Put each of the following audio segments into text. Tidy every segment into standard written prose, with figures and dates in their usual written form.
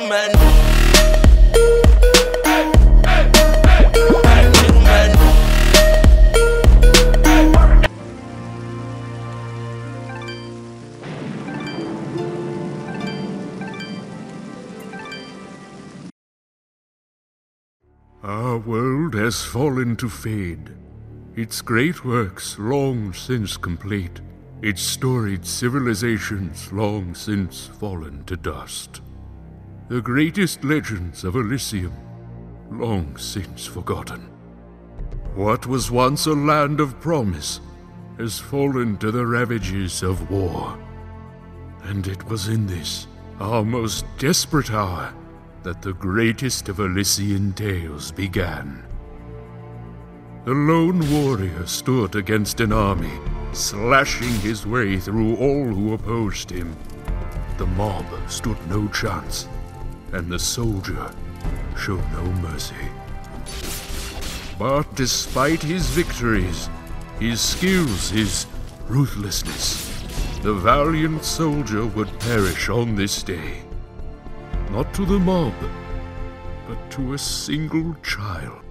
gentlemen. Our world has fallen to fade, its great works long since complete, its storied civilizations long since fallen to dust. The greatest legends of Elysium long since forgotten. What was once a land of promise has fallen to the ravages of war. And it was in this, our most desperate hour, that the greatest of Elysian tales began. The lone warrior stood against an army, slashing his way through all who opposed him. The mob stood no chance, and the soldier showed no mercy. But despite his victories, his skills, his ruthlessness, the valiant soldier would perish on this day. Not to the mob, but to a single child.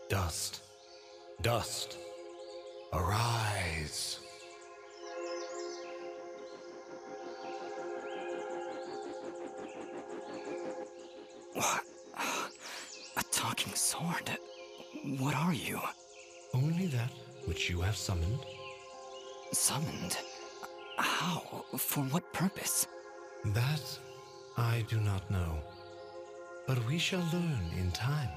Dust, dust, arise. What? A talking sword? What are you? Only that which you have summoned. Summoned? How? For what purpose? That I do not know. But we shall learn in time.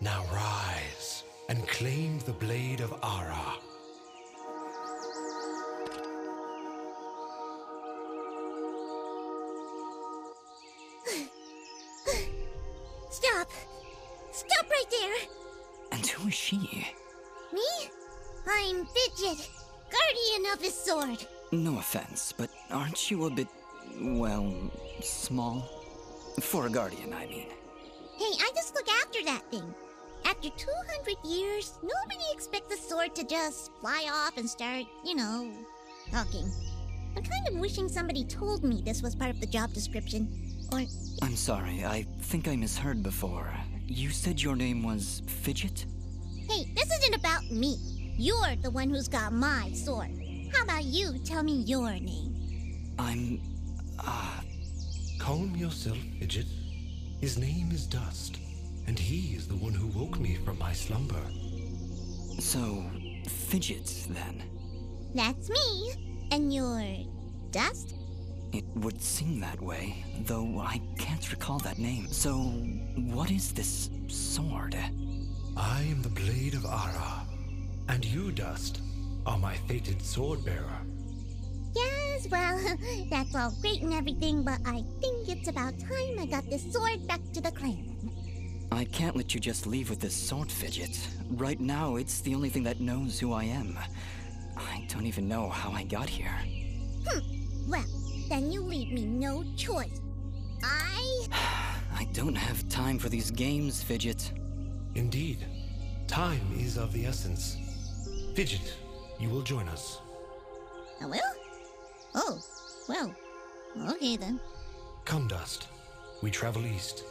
Now rise and claim the blade of Ara. Stop! Stop right there! And who is she? Me? I'm Fidget, guardian of this sword. No offense, but aren't you a bit, well, small? For a guardian, I mean. Hey, I just look after that thing. After 200 years, nobody expects the sword to just fly off and start, talking. I'm kind of wishing somebody told me this was part of the job description. Or... I'm sorry, I think I misheard before. You said your name was Fidget? Hey, this isn't about me. You're the one who's got my sword. How about you tell me your name? I'm... Calm yourself, Fidget. His name is Dust, and he is the one who woke me from my slumber. So, Fidget, then? That's me. And you're... Dust? It would seem that way, though I can't recall that name. So, what is this sword? I am the blade of Ara, and you, Dust, are my fated sword bearer. Yes, well, that's all great and everything, but I think it's about time I got this sword back to the clan. I can't let you just leave with this sword, Fidget. Right now, it's the only thing that knows who I am. I don't even know how I got here. Well, then you leave me no choice. I don't have time for these games, Fidget. Indeed. Time is of the essence. Fidget, you will join us. I will? Oh, well, okay then. Come, Dust. We travel east.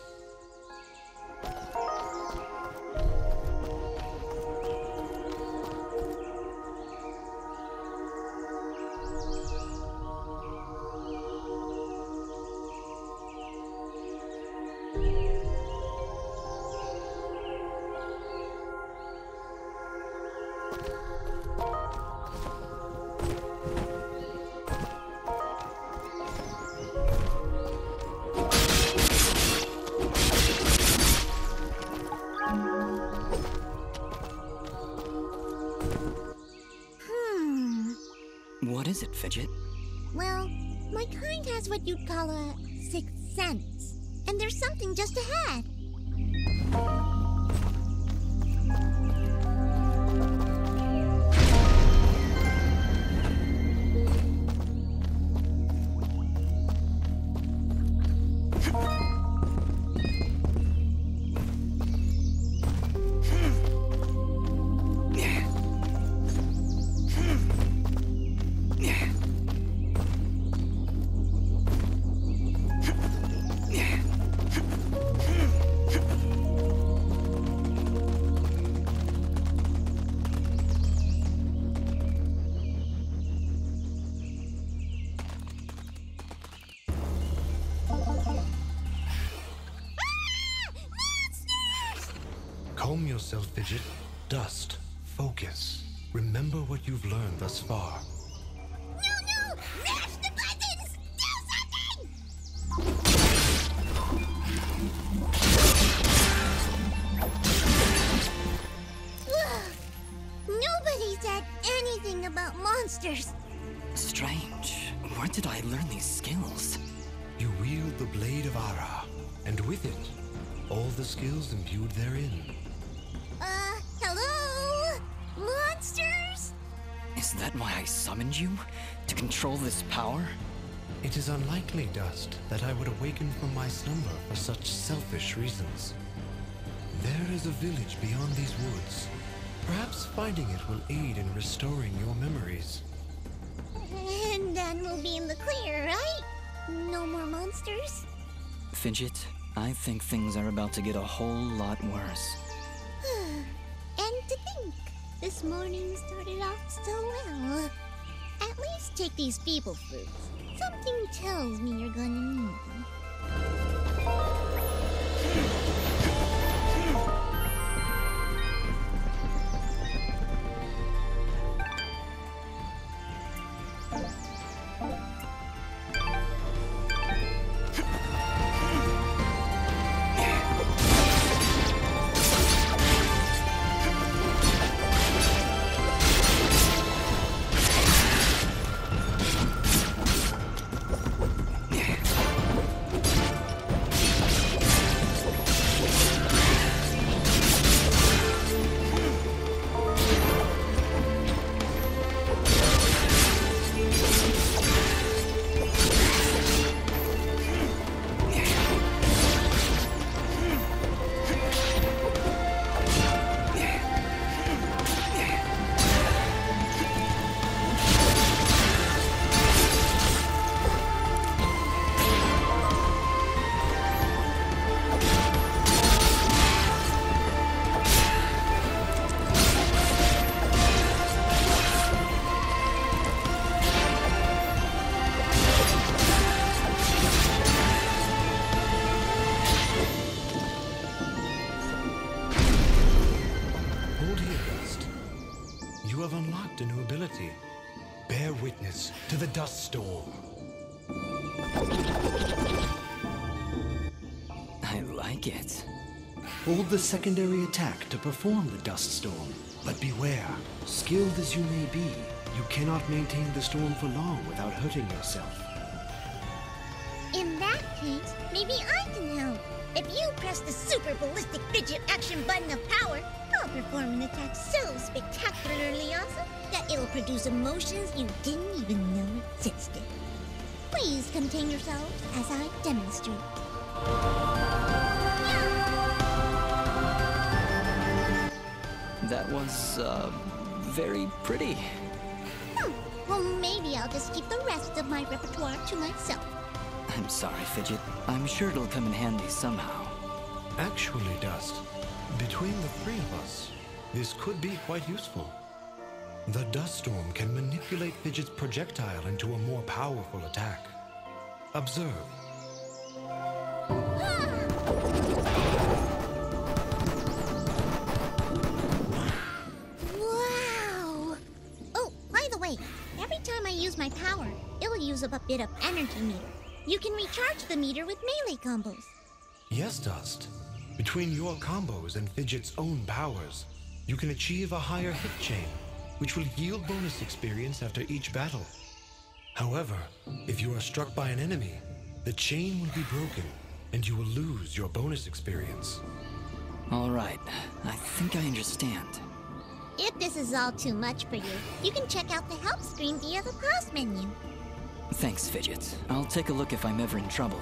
What is it, Fidget? Well, my kind has what you'd call a sixth sense. And there's something just ahead. yourself, Fidget. Dust. Focus. Remember what you've learned thus far. No! Mash the buttons! Do something! Ugh. Nobody said anything about monsters. Strange. Where did I learn these skills? You wield the Blade of Ara, and with it, all the skills imbued therein. Hello? Monsters? Is that why I summoned you? To control this power? It is unlikely, Dust, that I would awaken from my slumber for such selfish reasons. There is a village beyond these woods. Perhaps finding it will aid in restoring your memories. And then we'll be in the clear, right? No more monsters? Fidget, I think things are about to get a whole lot worse. And to think, this morning started off so well. At least take these people fruits. Something tells me you're gonna need them. You have unlocked a new ability. Bear witness to the dust storm. I like it. Hold the secondary attack to perform the dust storm. But beware, skilled as you may be, you cannot maintain the storm for long without hurting yourself. In that case, maybe I can help. If you press the super ballistic fidget action button of power, I'll perform an attack so spectacularly awesome that it'll produce emotions you didn't even know existed. Please contain yourselves as I demonstrate. That was, very pretty. Well, maybe I'll just keep the rest of my repertoire to myself. I'm sorry, Fidget. I'm sure it'll come in handy somehow. Actually, Dust, between the three of us, this could be quite useful. The dust storm can manipulate Fidget's projectile into a more powerful attack. Observe. Wow! Oh, by the way, every time I use my power, it'll use up a bit of energy meter. You can recharge the meter with melee combos. Yes, Dust. Between your combos and Fidget's own powers, you can achieve a higher hit chain, which will yield bonus experience after each battle. However, if you are struck by an enemy, the chain will be broken, and you will lose your bonus experience. All right, I think I understand. If this is all too much for you, you can check out the help screen via the pause menu. Thanks, Fidget. I'll take a look if I'm ever in trouble.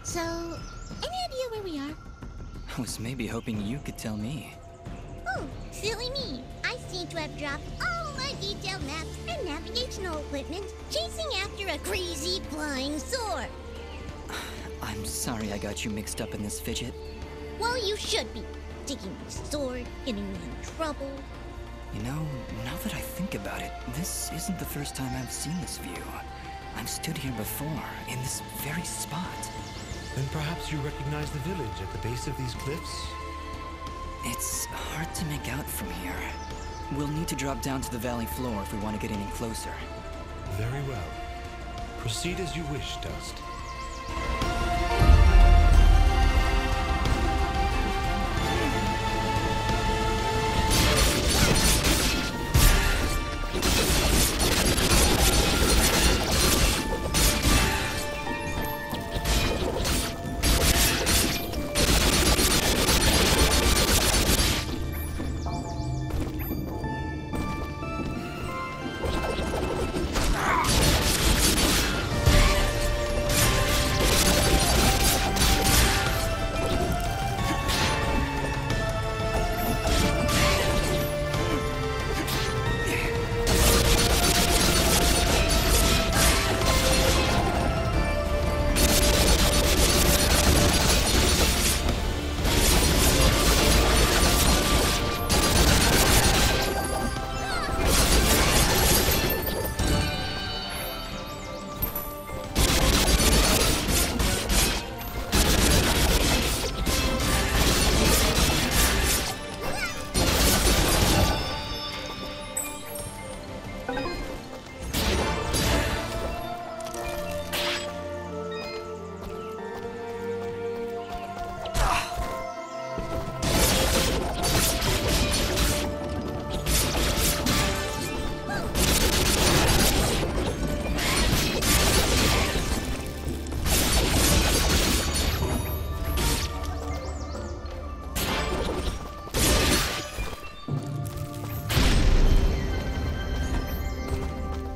So, any idea where we are? I was maybe hoping you could tell me. Oh, silly me. I seem to have dropped all my detailed maps and navigational equipment chasing after a crazy flying sword. I'm sorry I got you mixed up in this fidget. Well, you should be. Taking my sword, getting me in trouble. You know, now that I think about it, this isn't the first time I've seen this view. I've stood here before, in this very spot. Then perhaps you recognize the village at the base of these cliffs? It's hard to make out from here. We'll need to drop down to the valley floor if we want to get any closer. Very well. Proceed as you wish, Dust.